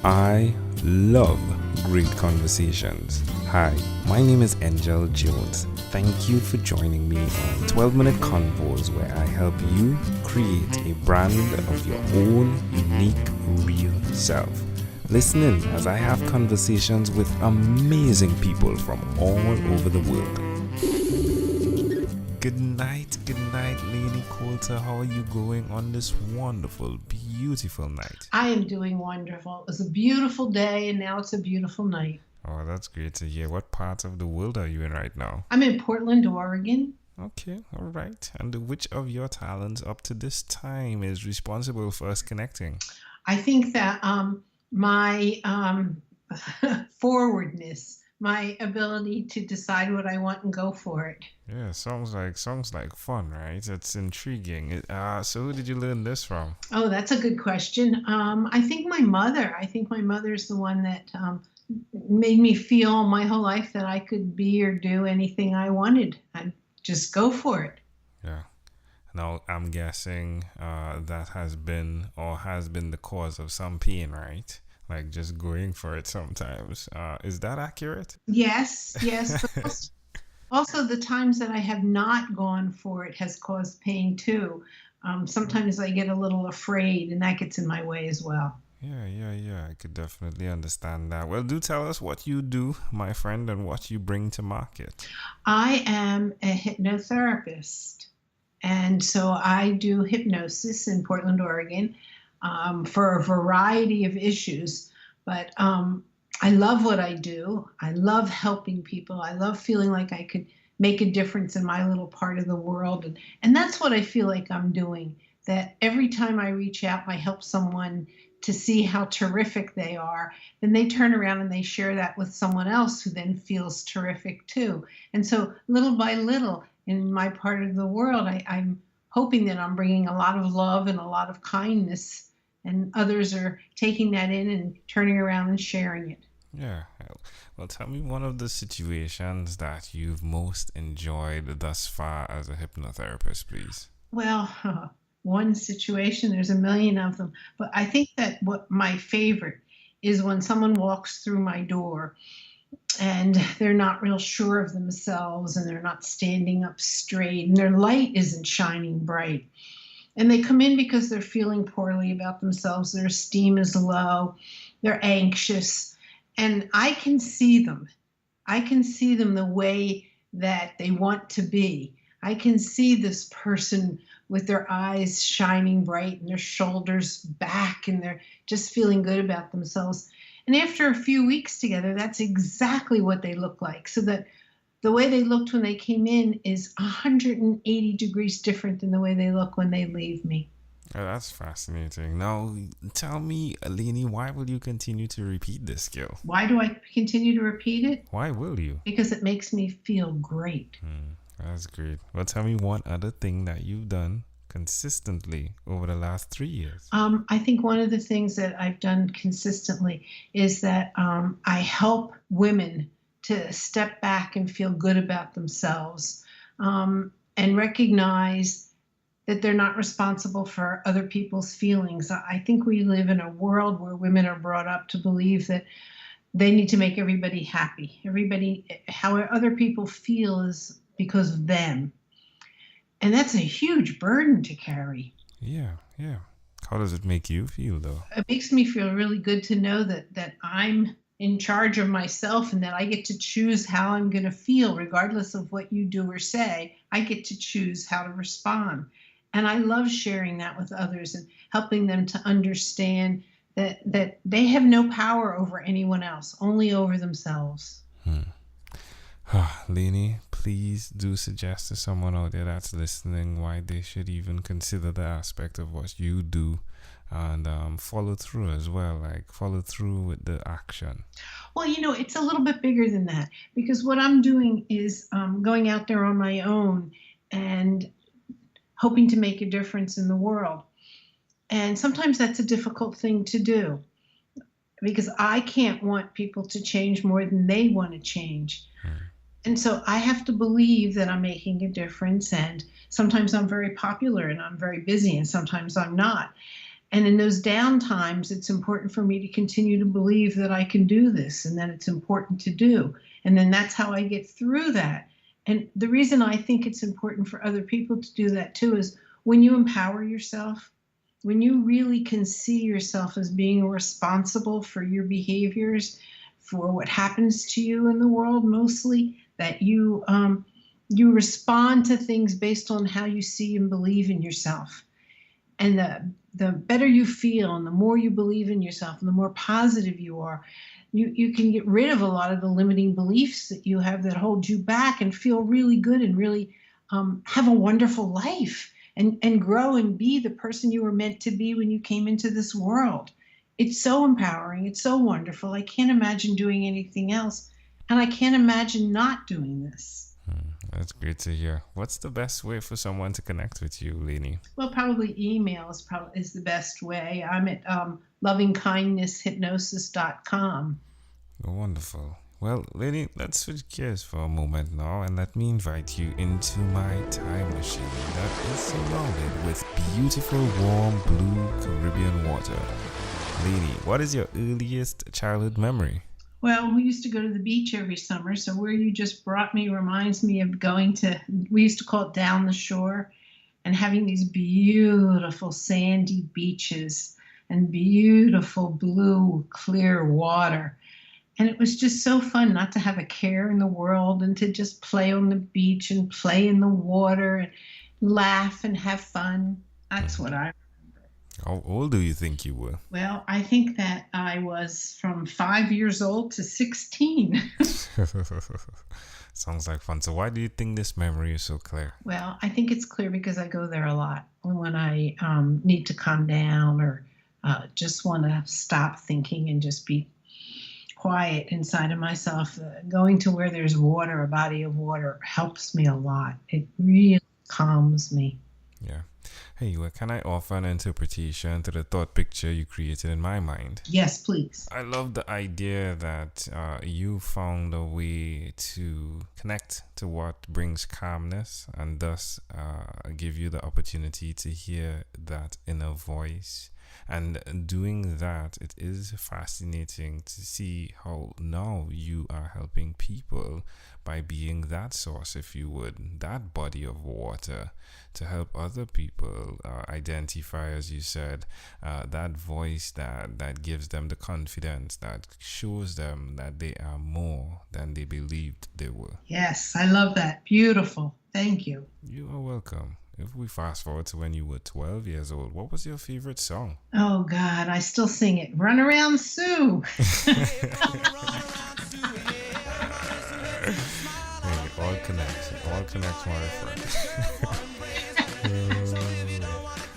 I love great conversations. Hi, my name is Angel Jones. Thank you for joining me on 12-minute convos where I help you create a brand of your own unique, real self. Listen in as I have conversations with amazing people from all over the world. Good night, Laney Coulter. How are you going on this wonderful, beautiful night? I am doing wonderful. It was a beautiful day, and now it's a beautiful night. Oh, that's great to hear. What part of the world are you in right now? I'm in Portland, Oregon. Okay, all right. And which of your talents up to this time is responsible for us connecting? I think that my forwardness, my ability to decide what I want and go for it. Yeah, sounds like fun, right? It's intriguing. So who did you learn this from? Oh, that's a good question. I think my mother. I think my mother's the one that made me feel my whole life that I could be or do anything I wanted. I'd just go for it. Yeah. Now, I'm guessing that has been the cause of some pain, right? Like just going for it sometimes. Is that accurate? Yes. But also, the times that I have not gone for it has caused pain too. Sometimes I get a little afraid, and that gets in my way as well. Yeah. I could definitely understand that. Well, do tell us what you do, my friend, and what you bring to market. I am a hypnotherapist, and so I do hypnosis in Portland, Oregon, for a variety of issues. But I love what I do. I love helping people. I love feeling like I could make a difference in my little part of the world. And that's what I feel like I'm doing. That every time I reach out, I help someone to see how terrific they are. Then they turn around and they share that with someone else who then feels terrific too. And so little by little in my part of the world, I'm hoping that I'm bringing a lot of love and a lot of kindness, and others are taking that in and turning around and sharing it. Yeah. Well, tell me one of the situations that you've most enjoyed thus far as a hypnotherapist, please. Well, one situation, there's a million of them, but I think that what my favorite is when someone walks through my door and they're not real sure of themselves and they're not standing up straight and their light isn't shining bright. And they come in because they're feeling poorly about themselves. Their esteem is low. They're anxious. And I can see them. I can see them the way that they want to be. I can see this person with their eyes shining bright and their shoulders back, and they're just feeling good about themselves. And after a few weeks together, that's exactly what they look like. So that the way they looked when they came in is 180 degrees different than the way they look when they leave me. Oh, that's fascinating. Now, tell me, Laney, why will you continue to repeat this skill? Why do I continue to repeat it? Why will you? Because it makes me feel great. That's great. Well, tell me one other thing that you've done consistently over the last 3 years. I think one of the things that I've done consistently is that I help women to step back and feel good about themselves, and recognize that they're not responsible for other people's feelings. I think we live in a world where women are brought up to believe that they need to make everybody happy. How other people feel is because of them. And that's a huge burden to carry. Yeah. How does it make you feel, though? It makes me feel really good to know that I'm in charge of myself and that I get to choose how I'm going to feel, regardless of what you do or say. I get to choose how to respond. And I love sharing that with others and helping them to understand that they have no power over anyone else, only over themselves. Laney, please do suggest to someone out there that's listening why they should even consider the aspect of what you do and follow through as well, like follow through with the action. Well, it's a little bit bigger than that, because what I'm doing is going out there on my own and hoping to make a difference in the world. And sometimes that's a difficult thing to do because I can't want people to change more than they want to change. And so I have to believe that I'm making a difference. And sometimes I'm very popular and I'm very busy, and sometimes I'm not. And in those down times, it's important for me to continue to believe that I can do this and that it's important to do. And then that's how I get through that. And the reason I think it's important for other people to do that too is when you empower yourself, when you really can see yourself as being responsible for your behaviors, for what happens to you in the world, mostly, that you respond to things based on how you see and believe in yourself. And the better you feel and the more you believe in yourself and the more positive you are, you can get rid of a lot of the limiting beliefs that you have that hold you back and feel really good and really have a wonderful life and grow and be the person you were meant to be when you came into this world. It's so empowering. It's so wonderful. I can't imagine doing anything else. And I can't imagine not doing this. That's great to hear. What's the best way for someone to connect with you, Laney? Well, probably email is the best way. I'm at lovingkindnesshypnosis.com. Oh, wonderful. Well, Laney, let's switch gears for a moment now and let me invite you into my time machine that is surrounded with beautiful, warm, blue Caribbean water. Laney, what is your earliest childhood memory? Well, we used to go to the beach every summer, so where you just brought me reminds me of going to, we used to call it down the shore, and having these beautiful sandy beaches and beautiful blue, clear water. And it was just so fun not to have a care in the world and to just play on the beach and play in the water and laugh and have fun. That's what I. How old do you think you were? Well, I think that I was from 5 years old to 16. Sounds like fun. So why do you think this memory is so clear? Well, I think it's clear because I go there a lot when I need to calm down or just want to stop thinking and just be quiet inside of myself. Going to where there's water, a body of water, helps me a lot. It really calms me. Yeah. Hey, well, can I offer an interpretation to the thought picture you created in my mind? Yes, please. I love the idea that you found a way to connect to what brings calmness and thus give you the opportunity to hear that inner voice. And doing that, it is fascinating to see how now you are helping people by being that source, if you would, that body of water to help other people identify, as you said, that voice that gives them the confidence, that shows them that they are more than they believed they were. Yes, I love that. Beautiful. Thank you. You are welcome. If we fast forward to when you were 12 years old, what was your favorite song? Oh, God, I still sing it. Run Around Sue. Hey, all connects, my friend.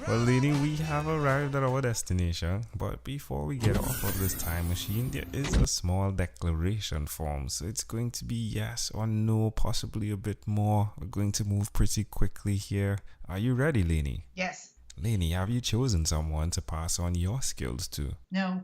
Well, lady, we have arrived at our destination, but before we get off of this time machine, there is a small declaration form. So it's going to be yes or no, possibly a bit more. We're going to move pretty quickly here. Are you ready, Laney? Yes. Laney, have you chosen someone to pass on your skills to? No.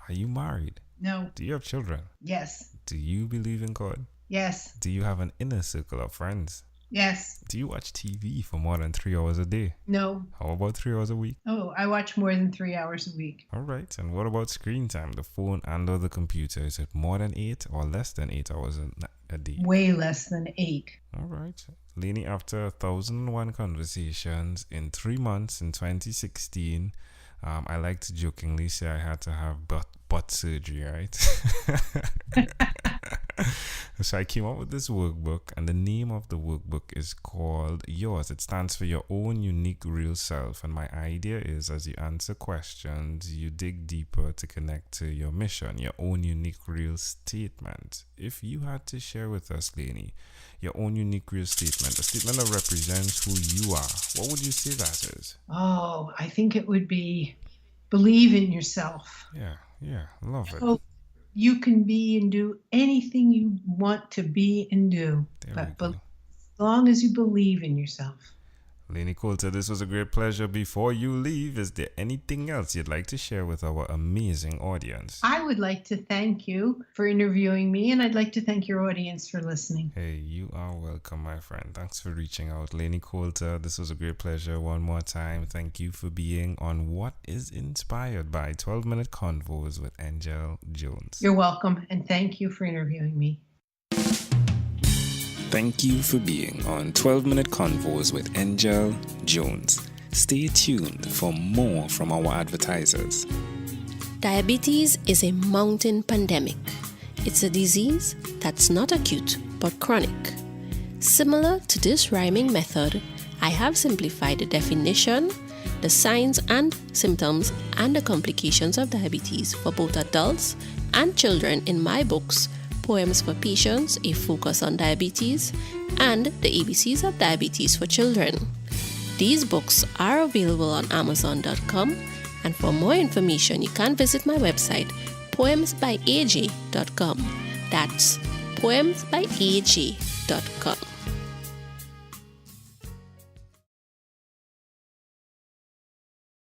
Are you married? No. Do you have children? Yes. Do you believe in God? Yes. Do you have an inner circle of friends? Yes. Do you watch TV for more than 3 hours a day? No. How about 3 hours a week? Oh, I watch more than 3 hours a week. All right. And what about screen time, the phone and or the computer? Is it more than 8 or less than 8 hours a day? Way less than 8. All right. Laney, after 1,001 conversations in 3 months in 2016, I like to jokingly say I had to have butt surgery, right? So I came up with this workbook, and the name of the workbook is called Yours. It stands for Your Own Unique Real Self. And my idea is, as you answer questions, you dig deeper to connect to your mission, your own unique real statement. If you had to share with us, Laney, your own unique real statement, a statement that represents who you are, what would you say that is? Oh, I think it would be believe in yourself. Yeah, love it. So you can be and do anything you want to be and do, There we go. but as long as you believe in yourself. Laney Coulter, this was a great pleasure. Before you leave, is there anything else you'd like to share with our amazing audience? I would like to thank you for interviewing me, and I'd like to thank your audience for listening. Hey, you are welcome, my friend. Thanks for reaching out. Laney Coulter, this was a great pleasure. One more time, thank you for being on What is Inspired by 12-Minute Convos with Angel Jones. You're welcome, and thank you for interviewing me. Thank you for being on 12-Minute Convos with Angel Jones. Stay tuned for more from our advertisers. Diabetes is a mountain pandemic. It's a disease that's not acute but chronic. Similar to this rhyming method, I have simplified the definition, the signs and symptoms, and the complications of diabetes for both adults and children in my books, Poems for Patients, A Focus on Diabetes, and The ABCs of Diabetes for Children. These books are available on Amazon.com, and for more information, you can visit my website, poemsbyaj.com. That's poemsbyaj.com.